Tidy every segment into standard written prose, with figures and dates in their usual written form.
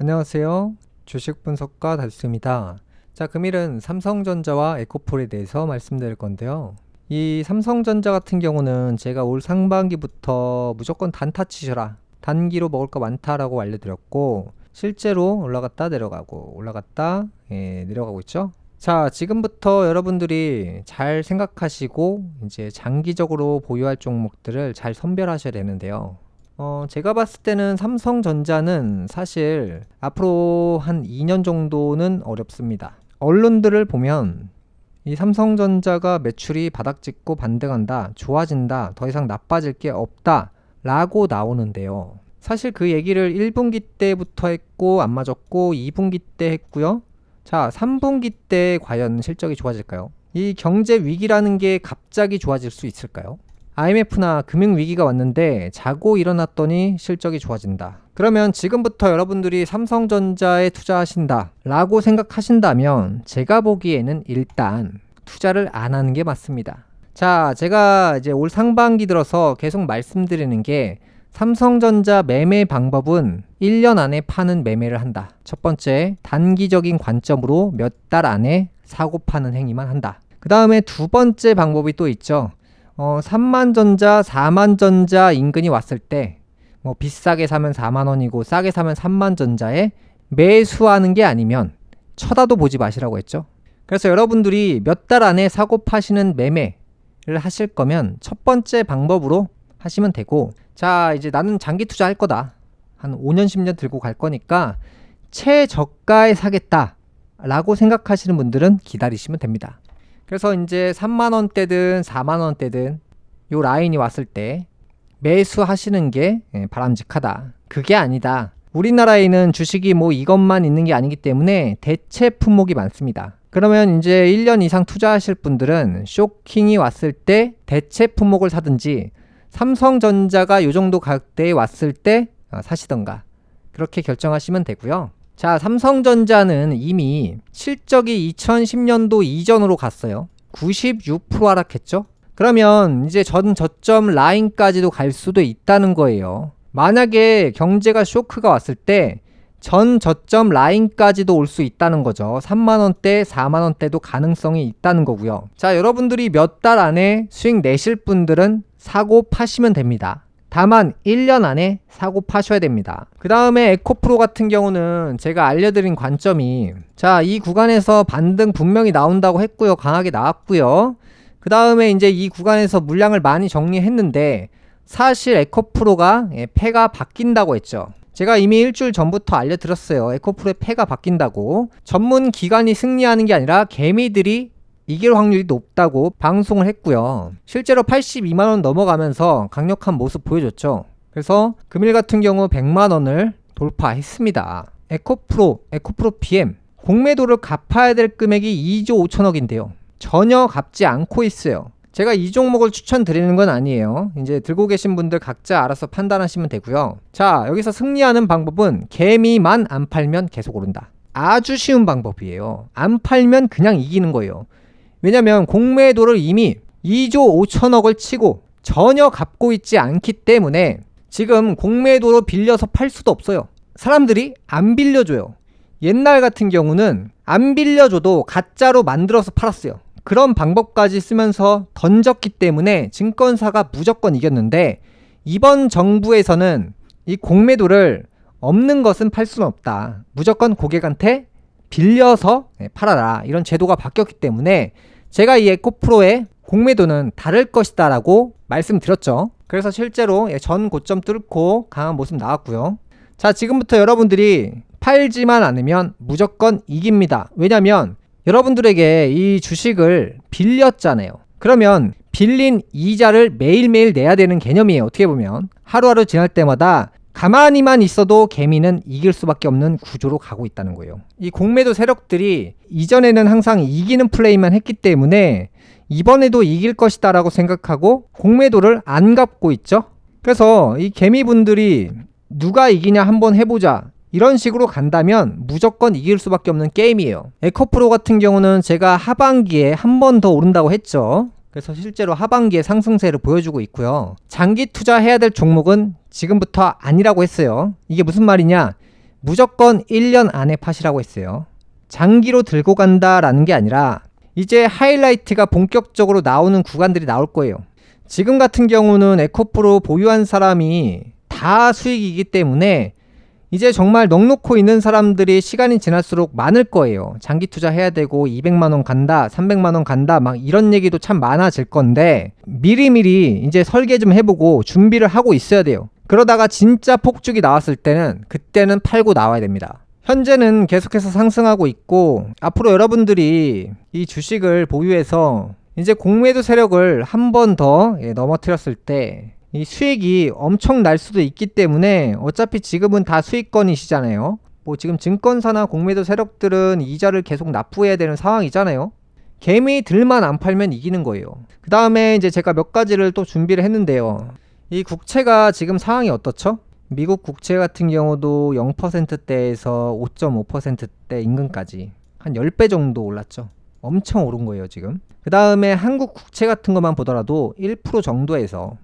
안녕하세요. 주식 분석가 달수입니다. 자, 금일은 삼성전자와 에코폴에 대해서 말씀드릴 건데요. 이 삼성전자 같은 경우는 제가 올 상반기부터 무조건 단타 치셔라, 단기로 먹을 거 많다라고 알려드렸고, 실제로 올라갔다 내려가고 올라갔다 내려가고 있죠. 자, 지금부터 여러분들이 잘 생각하시고 이제 장기적으로 보유할 종목들을 잘 선별하셔야 되는데요. 제가 봤을 때는 삼성전자는 사실 앞으로 한 2년 정도는 어렵습니다. 언론들을 보면 이 삼성전자가 매출이 바닥찍고 반등한다, 좋아진다, 더 이상 나빠질 게 없다 라고 나오는데요. 사실 그 얘기를 1분기 때부터 했고 안 맞았고 2분기 때 했고요. 자, 3분기 때 과연 실적이 좋아질까요? 이 경제 위기라는 게 갑자기 좋아질 수 있을까요? IMF나 금융위기가 왔는데 자고 일어났더니 실적이 좋아진다. 그러면 지금부터 여러분들이 삼성전자에 투자하신다 라고 생각하신다면 제가 보기에는 일단 투자를 안 하는 게 맞습니다. 자, 제가 이제 올 상반기 들어서 계속 말씀드리는 게 삼성전자 매매 방법은 1년 안에 파는 매매를 한다. 첫 번째, 단기적인 관점으로 몇 달 안에 사고 파는 행위만 한다. 그 다음에 두 번째 방법이 또 있죠. 3만전자, 4만전자 인근이 왔을 때 뭐 비싸게 사면 4만원이고 싸게 사면 3만전자에 매수하는 게 아니면 쳐다도 보지 마시라고 했죠. 그래서 여러분들이 몇 달 안에 사고 파시는 매매를 하실 거면 첫 번째 방법으로 하시면 되고, 자, 이제 나는 장기 투자할 거다, 한 5년 10년 들고 갈 거니까 최저가에 사겠다 라고 생각하시는 분들은 기다리시면 됩니다. 그래서 이제 3만원대든 4만원대든 요 라인이 왔을 때 매수하시는 게 바람직하다. 그게 아니다, 우리나라에는 주식이 뭐 이것만 있는 게 아니기 때문에 대체 품목이 많습니다. 그러면 이제 1년 이상 투자하실 분들은 쇼킹이 왔을 때 대체 품목을 사든지 삼성전자가 요 정도 가격대에 왔을 때 사시던가 그렇게 결정하시면 되고요. 자, 삼성전자는 이미 실적이 2010년도 이전으로 갔어요. 96% 하락했죠. 그러면 이제 전 저점 라인까지도 갈 수도 있다는 거예요. 만약에 경제가 쇼크가 왔을 때 전 저점 라인까지도 올 수 있다는 거죠. 3만원대, 4만원대도 가능성이 있다는 거고요. 자, 여러분들이 몇 달 안에 수익 내실 분들은 사고 파시면 됩니다. 다만 1년 안에 사고 파셔야 됩니다. 그 다음에 에코프로 같은 경우는 제가 알려드린 관점이, 자, 이 구간에서 반등 분명히 나온다고 했고요. 강하게 나왔고요. 그 다음에 이제 이 구간에서 물량을 많이 정리했는데 사실 에코프로가 패가 바뀐다고 했죠. 제가 이미 일주일 전부터 알려드렸어요. 에코프로의 패가 바뀐다고. 전문 기관이 승리하는 게 아니라 개미들이 이길 확률이 높다고 방송을 했고요. 실제로 82만원 넘어가면서 강력한 모습 보여줬죠. 그래서 금일 같은 경우 100만원을 돌파했습니다. 에코프로 BM 공매도를 갚아야 될 금액이 2조 5천억인데요. 전혀 갚지 않고 있어요. 제가 이 종목을 추천드리는 건 아니에요. 이제 들고 계신 분들 각자 알아서 판단하시면 되고요. 자, 여기서 승리하는 방법은 개미만 안 팔면 계속 오른다. 아주 쉬운 방법이에요. 안 팔면 그냥 이기는 거예요. 왜냐면 공매도를 이미 2조 5천억을 치고 전혀 갚고 있지 않기 때문에 지금 공매도로 빌려서 팔 수도 없어요. 사람들이 안 빌려줘요. 옛날 같은 경우는 안 빌려줘도 가짜로 만들어서 팔았어요. 그런 방법까지 쓰면서 던졌기 때문에 증권사가 무조건 이겼는데, 이번 정부에서는 이 공매도를 없는 것은 팔 수는 없다, 무조건 고객한테 빌려서 팔아라, 이런 제도가 바뀌었기 때문에 제가 이 에코프로의 공매도는 다를 것이다 라고 말씀드렸죠. 그래서 실제로 전 고점 뚫고 강한 모습 나왔고요. 자, 지금부터 여러분들이 팔지만 않으면 무조건 이깁니다. 왜냐면 여러분들에게 이 주식을 빌렸잖아요. 그러면 빌린 이자를 매일매일 내야 되는 개념이에요. 어떻게 보면 하루하루 지날 때마다 가만히만 있어도 개미는 이길 수밖에 없는 구조로 가고 있다는 거예요. 이 공매도 세력들이 이전에는 항상 이기는 플레이만 했기 때문에 이번에도 이길 것이다 라고 생각하고 공매도를 안 갚고 있죠. 그래서 이 개미분들이 누가 이기냐 한번 해보자, 이런 식으로 간다면 무조건 이길 수밖에 없는 게임이에요. 에코프로 같은 경우는 제가 하반기에 한 번 더 오른다고 했죠. 그래서 실제로 하반기에 상승세를 보여주고 있고요. 장기 투자해야 될 종목은 지금부터 아니라고 했어요. 이게 무슨 말이냐? 무조건 1년 안에 파시라고 했어요. 장기로 들고 간다라는 게 아니라 이제 하이라이트가 본격적으로 나오는 구간들이 나올 거예요. 지금 같은 경우는 에코프로 보유한 사람이 다 수익이기 때문에 이제 정말 넉넉고 있는 사람들이 시간이 지날수록 많을 거예요. 장기 투자해야 되고 200만원 간다, 300만원 간다, 막 이런 얘기도 참 많아질 건데 미리미리 이제 설계 좀 해보고 준비를 하고 있어야 돼요. 그러다가 진짜 폭죽이 나왔을 때는 그때는 팔고 나와야 됩니다. 현재는 계속해서 상승하고 있고 앞으로 여러분들이 이 주식을 보유해서 이제 공매도 세력을 한 번 더 넘어뜨렸을 때 이 수익이 엄청 날 수도 있기 때문에 어차피 지금은 다 수익권이시잖아요. 뭐 지금 증권사나 공매도 세력들은 이자를 계속 납부해야 되는 상황이잖아요. 개미들만 안 팔면 이기는 거예요. 그 다음에 이제 제가 몇 가지를 또 준비를 했는데요. 이 국채가 지금 상황이 어떻죠? 미국 국채 같은 경우도 0%대에서 5.5%대 인근까지 한 10배 정도 올랐죠. 엄청 오른 거예요 지금. 그 다음에 한국 국채 같은 것만 보더라도 1% 정도에서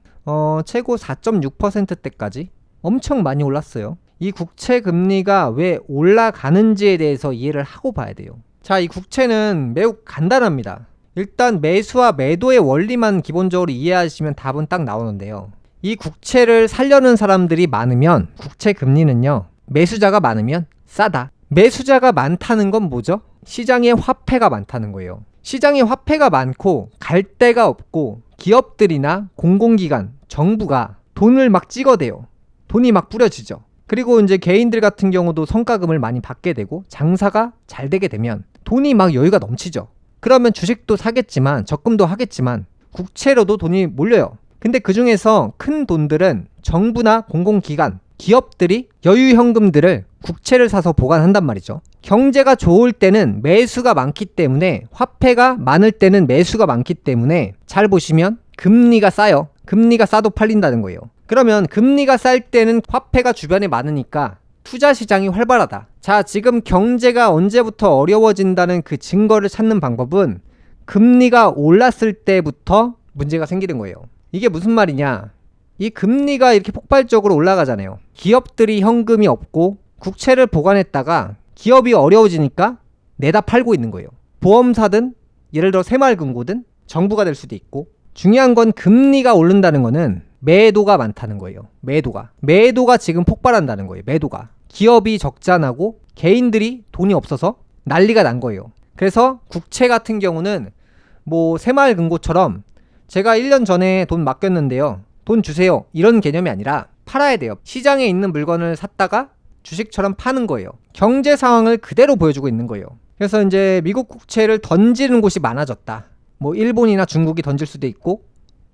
최고 4.6%대까지 엄청 많이 올랐어요. 이 국채 금리가 왜 올라가는지에 대해서 이해를 하고 봐야 돼요. 자, 이 국채는 매우 간단합니다. 일단 매수와 매도의 원리만 기본적으로 이해하시면 답은 딱 나오는데요. 이 국채를 살려는 사람들이 많으면 국채 금리는요, 매수자가 많으면 싸다. 매수자가 많다는 건 뭐죠? 시장에 화폐가 많다는 거예요. 시장에 화폐가 많고 갈 데가 없고 기업들이나 공공기관, 정부가 돈을 막 찍어대요. 돈이 막 뿌려지죠. 그리고 이제 개인들 같은 경우도 성과금을 많이 받게 되고 장사가 잘 되게 되면 돈이 막 여유가 넘치죠. 그러면 주식도 사겠지만 적금도 하겠지만 국채로도 돈이 몰려요. 근데 그 중에서 큰 돈들은 정부나 공공기관, 기업들이 여유 현금들을 국채를 사서 보관한단 말이죠. 경제가 좋을 때는 매수가 많기 때문에, 화폐가 많을 때는 매수가 많기 때문에 잘 보시면 금리가 싸요. 금리가 싸도 팔린다는 거예요. 그러면 금리가 쌀 때는 화폐가 주변에 많으니까 투자 시장이 활발하다. 자, 지금 경제가 언제부터 어려워진다는 그 증거를 찾는 방법은 금리가 올랐을 때부터 문제가 생기는 거예요. 이게 무슨 말이냐? 이 금리가 이렇게 폭발적으로 올라가잖아요. 기업들이 현금이 없고 국채를 보관했다가 기업이 어려워지니까 내다 팔고 있는 거예요. 보험사든 예를 들어 새마을금고든 정부가 될 수도 있고, 중요한 건 금리가 오른다는 거는 매도가 많다는 거예요. 매도가 지금 폭발한다는 거예요. 매도가. 기업이 적자나고 개인들이 돈이 없어서 난리가 난 거예요. 그래서 국채 같은 경우는 뭐 새마을금고처럼 제가 1년 전에 돈 맡겼는데요, 돈 주세요, 이런 개념이 아니라 팔아야 돼요. 시장에 있는 물건을 샀다가 주식처럼 파는 거예요. 경제 상황을 그대로 보여주고 있는 거예요. 그래서 이제 미국 국채를 던지는 곳이 많아졌다. 뭐 일본이나 중국이 던질 수도 있고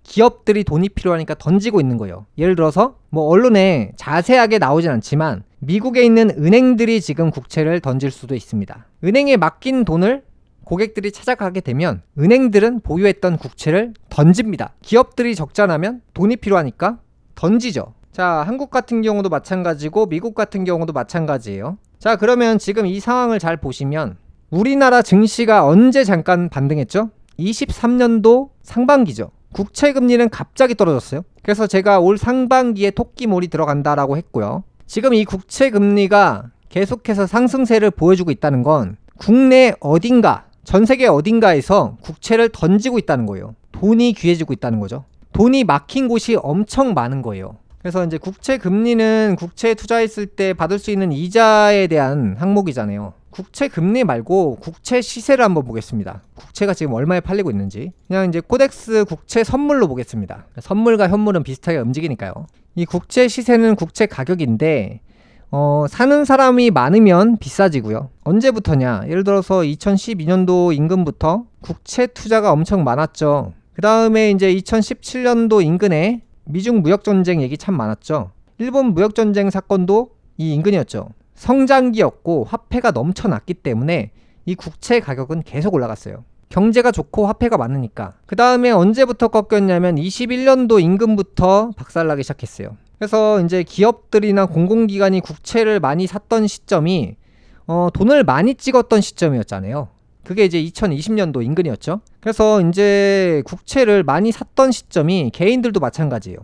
기업들이 돈이 필요하니까 던지고 있는 거예요. 예를 들어서 뭐 언론에 자세하게 나오진 않지만 미국에 있는 은행들이 지금 국채를 던질 수도 있습니다. 은행에 맡긴 돈을 고객들이 찾아가게 되면 은행들은 보유했던 국채를 던집니다. 기업들이 적자 나면 돈이 필요하니까 던지죠. 자, 한국 같은 경우도 마찬가지고 미국 같은 경우도 마찬가지예요. 자, 그러면 지금 이 상황을 잘 보시면 우리나라 증시가 언제 잠깐 반등했죠? 23년도 상반기죠. 국채 금리는 갑자기 떨어졌어요. 그래서 제가 올 상반기에 토끼몰이 들어간다라고 했고요. 지금 이 국채 금리가 계속해서 상승세를 보여주고 있다는 건 국내 어딘가, 전 세계 어딘가에서 국채를 던지고 있다는 거예요. 돈이 귀해지고 있다는 거죠. 돈이 막힌 곳이 엄청 많은 거예요. 그래서 이제 국채 금리는 국채에 투자했을 때 받을 수 있는 이자에 대한 항목이잖아요. 국채 금리 말고 국채 시세를 한번 보겠습니다. 국채가 지금 얼마에 팔리고 있는지. 그냥 이제 코덱스 국채 선물로 보겠습니다. 선물과 현물은 비슷하게 움직이니까요. 이 국채 시세는 국채 가격인데 사는 사람이 많으면 비싸지고요. 언제부터냐? 예를 들어서 2012년도 인근부터 국채 투자가 엄청 많았죠. 그 다음에 이제 2017년도 인근에 미중 무역전쟁 얘기 참 많았죠. 일본 무역전쟁 사건도 이 인근이었죠. 성장기였고 화폐가 넘쳐났기 때문에 이 국채 가격은 계속 올라갔어요. 경제가 좋고 화폐가 많으니까. 그 다음에 언제부터 꺾였냐면 21년도 인근부터 박살나기 시작했어요. 그래서 이제 기업들이나 공공기관이 국채를 많이 샀던 시점이 돈을 많이 찍었던 시점이었잖아요. 그게 이제 2020년도 인근이었죠. 그래서 이제 국채를 많이 샀던 시점이 개인들도 마찬가지예요.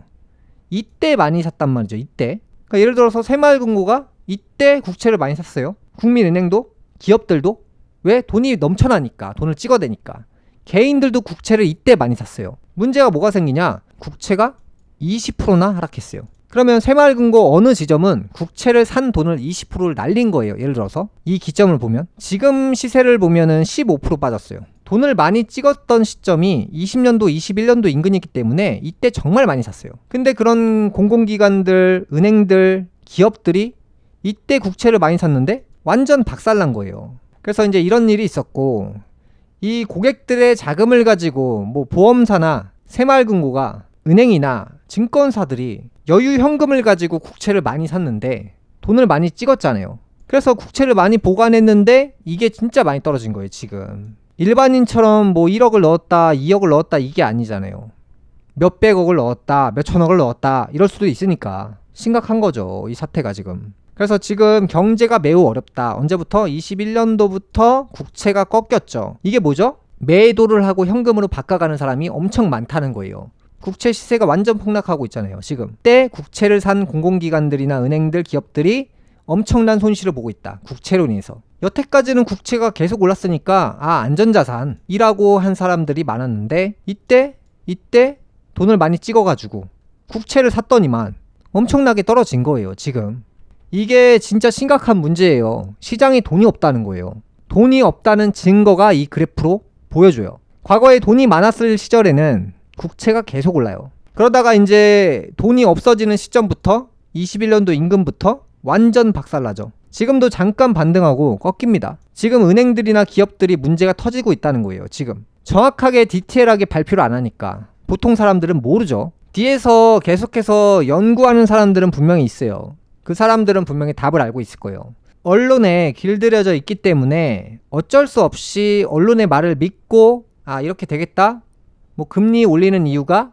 이때 많이 샀단 말이죠. 이때. 그러니까 예를 들어서 새마을금고가 이때 국채를 많이 샀어요. 국민은행도 기업들도. 왜? 돈이 넘쳐나니까, 돈을 찍어대니까. 개인들도 국채를 이때 많이 샀어요. 문제가 뭐가 생기냐? 국채가 20%나 하락했어요. 그러면 새마을금고 어느 지점은 국채를 산 돈을 20%를 날린 거예요. 예를 들어서 이 기점을 보면 지금 시세를 보면은 15% 빠졌어요. 돈을 많이 찍었던 시점이 20년도, 21년도 인근이기 때문에 이때 정말 많이 샀어요. 근데 그런 공공기관들, 은행들, 기업들이 이때 국채를 많이 샀는데 완전 박살난 거예요. 그래서 이제 이런 일이 있었고, 이 고객들의 자금을 가지고 뭐 보험사나 새마을금고가, 은행이나 증권사들이 여유 현금을 가지고 국채를 많이 샀는데 돈을 많이 찍었잖아요. 그래서 국채를 많이 보관했는데 이게 진짜 많이 떨어진 거예요. 지금 일반인처럼 뭐 1억을 넣었다, 2억을 넣었다 이게 아니잖아요. 몇백억을 넣었다, 몇천억을 넣었다 이럴 수도 있으니까 심각한 거죠, 이 사태가 지금. 그래서 지금 경제가 매우 어렵다. 언제부터? 21년도부터 국채가 꺾였죠. 이게 뭐죠? 매도를 하고 현금으로 바꿔가는 사람이 엄청 많다는 거예요. 국채 시세가 완전 폭락하고 있잖아요. 지금 때 국채를 산 공공기관들이나 은행들, 기업들이 엄청난 손실을 보고 있다. 국채로 인해서. 여태까지는 국채가 계속 올랐으니까 안전자산이라고 한 사람들이 많았는데 이때 돈을 많이 찍어가지고 국채를 샀더니만 엄청나게 떨어진 거예요. 지금 이게 진짜 심각한 문제예요. 시장에 돈이 없다는 거예요. 돈이 없다는 증거가 이 그래프로 보여줘요. 과거에 돈이 많았을 시절에는 국채가 계속 올라요. 그러다가 이제 돈이 없어지는 시점부터 21년도 임금부터 완전 박살나죠. 지금도 잠깐 반등하고 꺾입니다. 지금 은행들이나 기업들이 문제가 터지고 있다는 거예요. 지금 정확하게 디테일하게 발표를 안 하니까 보통 사람들은 모르죠. 뒤에서 계속해서 연구하는 사람들은 분명히 있어요. 그 사람들은 분명히 답을 알고 있을 거예요. 언론에 길들여져 있기 때문에 어쩔 수 없이 언론의 말을 믿고 이렇게 되겠다? 뭐 금리 올리는 이유가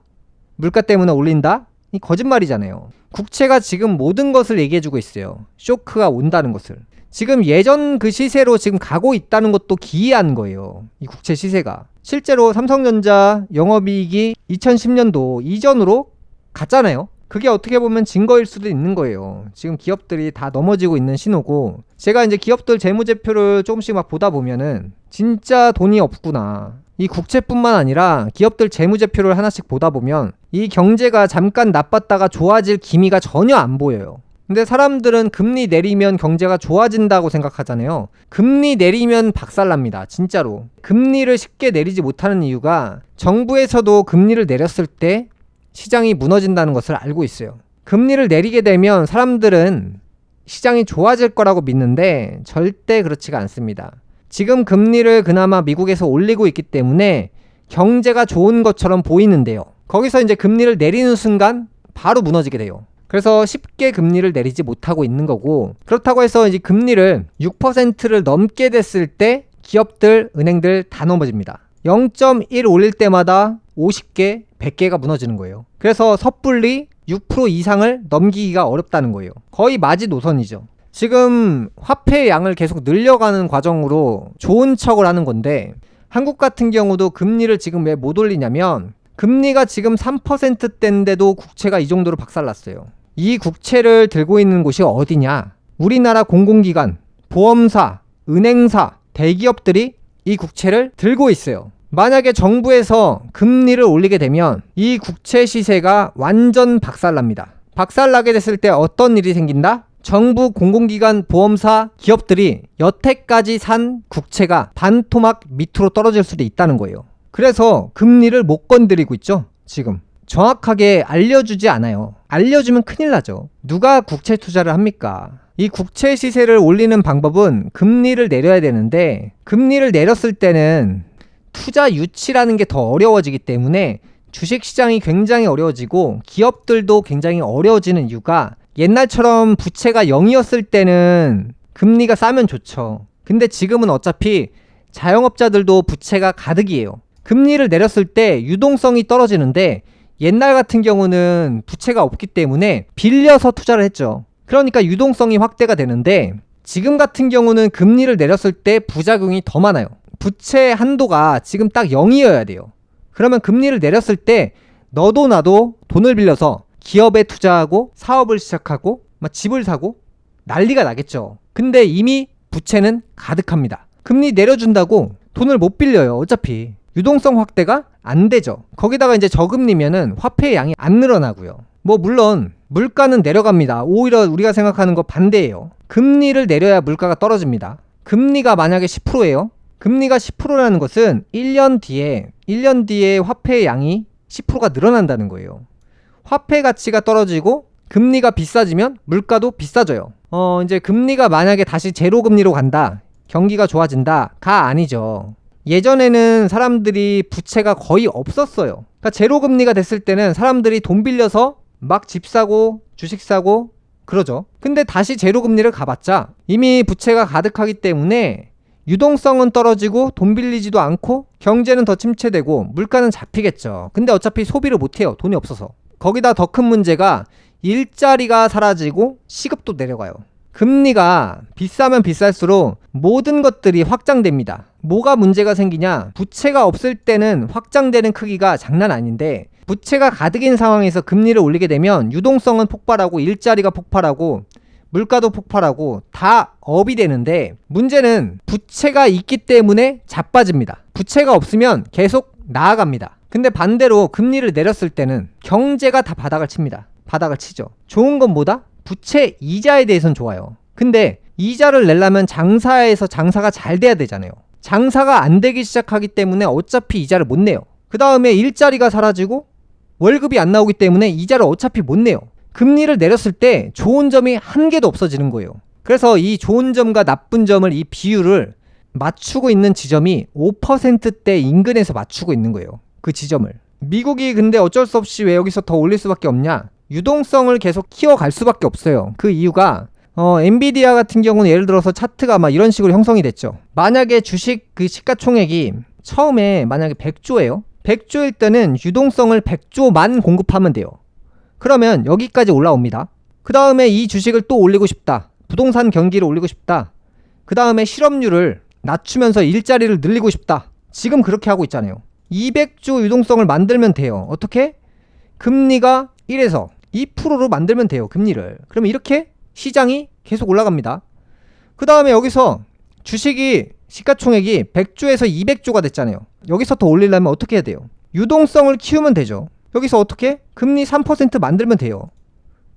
물가 때문에 올린다? 이 거짓말이잖아요. 국채가 지금 모든 것을 얘기해주고 있어요. 쇼크가 온다는 것을. 지금 예전 그 시세로 지금 가고 있다는 것도 기이한 거예요. 이 국채 시세가. 실제로 삼성전자 영업이익이 2010년도 이전으로 갔잖아요. 그게 어떻게 보면 증거일 수도 있는 거예요. 지금 기업들이 다 넘어지고 있는 신호고, 제가 이제 기업들 재무제표를 조금씩 막 보다 보면은 진짜 돈이 없구나. 이 국채뿐만 아니라 기업들 재무제표를 하나씩 보다 보면 이 경제가 잠깐 나빴다가 좋아질 기미가 전혀 안 보여요. 근데 사람들은 금리 내리면 경제가 좋아진다고 생각하잖아요. 금리 내리면 박살납니다. 진짜로. 금리를 쉽게 내리지 못하는 이유가 정부에서도 금리를 내렸을 때 시장이 무너진다는 것을 알고 있어요. 금리를 내리게 되면 사람들은 시장이 좋아질 거라고 믿는데 절대 그렇지가 않습니다. 지금 금리를 그나마 미국에서 올리고 있기 때문에 경제가 좋은 것처럼 보이는데요. 거기서 이제 금리를 내리는 순간 바로 무너지게 돼요. 그래서 쉽게 금리를 내리지 못하고 있는 거고, 그렇다고 해서 이제 금리를 6%를 넘게 됐을 때 기업들, 은행들 다 넘어집니다. 0.1 올릴 때마다 50개, 100개가 무너지는 거예요. 그래서 섣불리 6% 이상을 넘기기가 어렵다는 거예요. 거의 마지노선이죠. 지금 화폐의 양을 계속 늘려가는 과정으로 좋은 척을 하는 건데, 한국 같은 경우도 금리를 지금 왜 못 올리냐면 금리가 지금 3%대인데도 국채가 이 정도로 박살났어요. 이 국채를 들고 있는 곳이 어디냐? 우리나라 공공기관, 보험사, 은행사, 대기업들이 이 국채를 들고 있어요. 만약에 정부에서 금리를 올리게 되면 이 국채 시세가 완전 박살납니다. 박살나게 됐을 때 어떤 일이 생긴다? 정부, 공공기관, 보험사, 기업들이 여태까지 산 국채가 반토막 밑으로 떨어질 수도 있다는 거예요. 그래서 금리를 못 건드리고 있죠. 지금 정확하게 알려주지 않아요. 알려주면 큰일 나죠. 누가 국채 투자를 합니까? 이 국채 시세를 올리는 방법은 금리를 내려야 되는데, 금리를 내렸을 때는 투자 유치라는 게 더 어려워지기 때문에 주식시장이 굉장히 어려워지고 기업들도 굉장히 어려워지는 이유가, 옛날처럼 부채가 0이었을 때는 금리가 싸면 좋죠. 근데 지금은 어차피 자영업자들도 부채가 가득이에요. 금리를 내렸을 때 유동성이 떨어지는데, 옛날 같은 경우는 부채가 없기 때문에 빌려서 투자를 했죠. 그러니까 유동성이 확대가 되는데, 지금 같은 경우는 금리를 내렸을 때 부작용이 더 많아요. 부채 한도가 지금 딱 0이어야 돼요. 그러면 금리를 내렸을 때 너도 나도 돈을 빌려서 기업에 투자하고 사업을 시작하고 막 집을 사고 난리가 나겠죠. 근데 이미 부채는 가득합니다. 금리 내려준다고 돈을 못 빌려요. 어차피 유동성 확대가 안 되죠. 거기다가 이제 저금리면은 화폐의 양이 안 늘어나고요. 뭐 물론 물가는 내려갑니다. 오히려 우리가 생각하는 거 반대예요. 금리를 내려야 물가가 떨어집니다. 금리가 만약에 10%예요. 금리가 10%라는 것은 1년 뒤에 화폐의 양이 10%가 늘어난다는 거예요. 화폐 가치가 떨어지고 금리가 비싸지면 물가도 비싸져요. 이제 금리가 만약에 다시 제로 금리로 간다. 경기가 좋아진다가 아니죠. 예전에는 사람들이 부채가 거의 없었어요. 그러니까 제로 금리가 됐을 때는 사람들이 돈 빌려서 막 집 사고 주식 사고 그러죠. 근데 다시 제로 금리를 가봤자 이미 부채가 가득하기 때문에 유동성은 떨어지고 돈 빌리지도 않고 경제는 더 침체되고 물가는 잡히겠죠. 근데 어차피 소비를 못해요. 돈이 없어서. 거기다 더 큰 문제가 일자리가 사라지고 시급도 내려가요. 금리가 비싸면 비쌀수록 모든 것들이 확장됩니다. 뭐가 문제가 생기냐? 부채가 없을 때는 확장되는 크기가 장난 아닌데 부채가 가득인 상황에서 금리를 올리게 되면 유동성은 폭발하고 일자리가 폭발하고 물가도 폭발하고 다 업이 되는데 문제는 부채가 있기 때문에 자빠집니다. 부채가 없으면 계속 나아갑니다. 근데 반대로 금리를 내렸을 때는 경제가 다 바닥을 칩니다. 바닥을 치죠. 좋은 건 뭐다? 부채 이자에 대해서는 좋아요. 근데 이자를 내려면 장사에서 장사가 잘 돼야 되잖아요. 장사가 안 되기 시작하기 때문에 어차피 이자를 못 내요. 그 다음에 일자리가 사라지고 월급이 안 나오기 때문에 이자를 어차피 못 내요. 금리를 내렸을 때 좋은 점이 한 개도 없어지는 거예요. 그래서 이 좋은 점과 나쁜 점을 이 비율을 맞추고 있는 지점이 5%대 인근에서 맞추고 있는 거예요. 그 지점을. 미국이 근데 어쩔 수 없이 왜 여기서 더 올릴 수밖에 없냐? 유동성을 계속 키워갈 수밖에 없어요. 그 이유가 엔비디아 같은 경우는 예를 들어서 차트가 막 이런 식으로 형성이 됐죠. 만약에 주식 그 시가총액이 처음에 만약에 100조예요. 100조일 때는 유동성을 100조만 공급하면 돼요. 그러면 여기까지 올라옵니다. 그 다음에 이 주식을 또 올리고 싶다. 부동산 경기를 올리고 싶다. 그 다음에 실업률을 낮추면서 일자리를 늘리고 싶다. 지금 그렇게 하고 있잖아요. 200조 유동성을 만들면 돼요. 어떻게? 금리가 1에서 2%로 만들면 돼요. 금리를. 그러면 이렇게 시장이 계속 올라갑니다. 그 다음에 여기서 주식이 시가총액이 100조에서 200조가 됐잖아요. 여기서 더 올리려면 어떻게 해야 돼요? 유동성을 키우면 되죠. 여기서 어떻게? 금리 3% 만들면 돼요.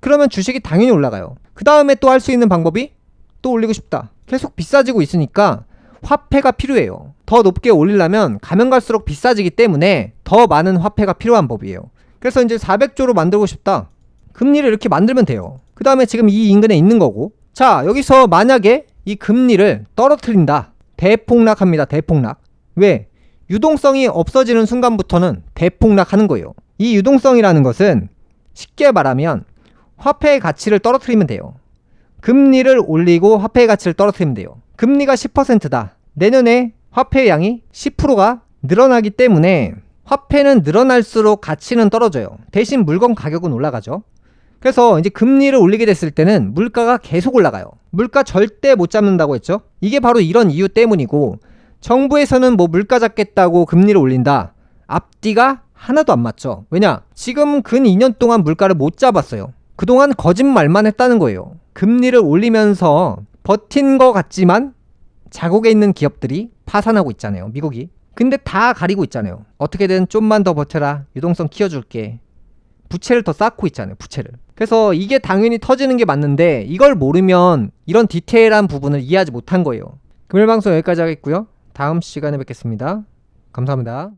그러면 주식이 당연히 올라가요. 그 다음에 또 할 수 있는 방법이 또 올리고 싶다. 계속 비싸지고 있으니까 화폐가 필요해요. 더 높게 올리려면 가면 갈수록 비싸지기 때문에 더 많은 화폐가 필요한 법이에요. 그래서 이제 400조로 만들고 싶다. 금리를 이렇게 만들면 돼요. 그 다음에 지금 이 인근에 있는 거고. 자, 여기서 만약에 이 금리를 떨어뜨린다. 대폭락합니다. 대폭락. 왜? 유동성이 없어지는 순간부터는 대폭락하는 거예요. 이 유동성이라는 것은 쉽게 말하면 화폐의 가치를 떨어뜨리면 돼요. 금리를 올리고 화폐의 가치를 떨어뜨리면 돼요. 금리가 10%다. 내년에 화폐의 양이 10%가 늘어나기 때문에 화폐는 늘어날수록 가치는 떨어져요. 대신 물건 가격은 올라가죠. 그래서 이제 금리를 올리게 됐을 때는 물가가 계속 올라가요. 물가 절대 못 잡는다고 했죠. 이게 바로 이런 이유 때문이고 정부에서는 뭐 물가 잡겠다고 금리를 올린다. 앞뒤가 하나도 안 맞죠. 왜냐? 지금 근 2년 동안 물가를 못 잡았어요. 그동안 거짓말만 했다는 거예요. 금리를 올리면서 버틴 것 같지만 자국에 있는 기업들이 파산하고 있잖아요. 미국이. 근데 다 가리고 있잖아요. 어떻게든 좀만 더 버텨라. 유동성 키워줄게. 부채를 더 쌓고 있잖아요. 부채를. 그래서 이게 당연히 터지는 게 맞는데 이걸 모르면 이런 디테일한 부분을 이해하지 못한 거예요. 금요일 방송 여기까지 하겠고요. 다음 시간에 뵙겠습니다. 감사합니다.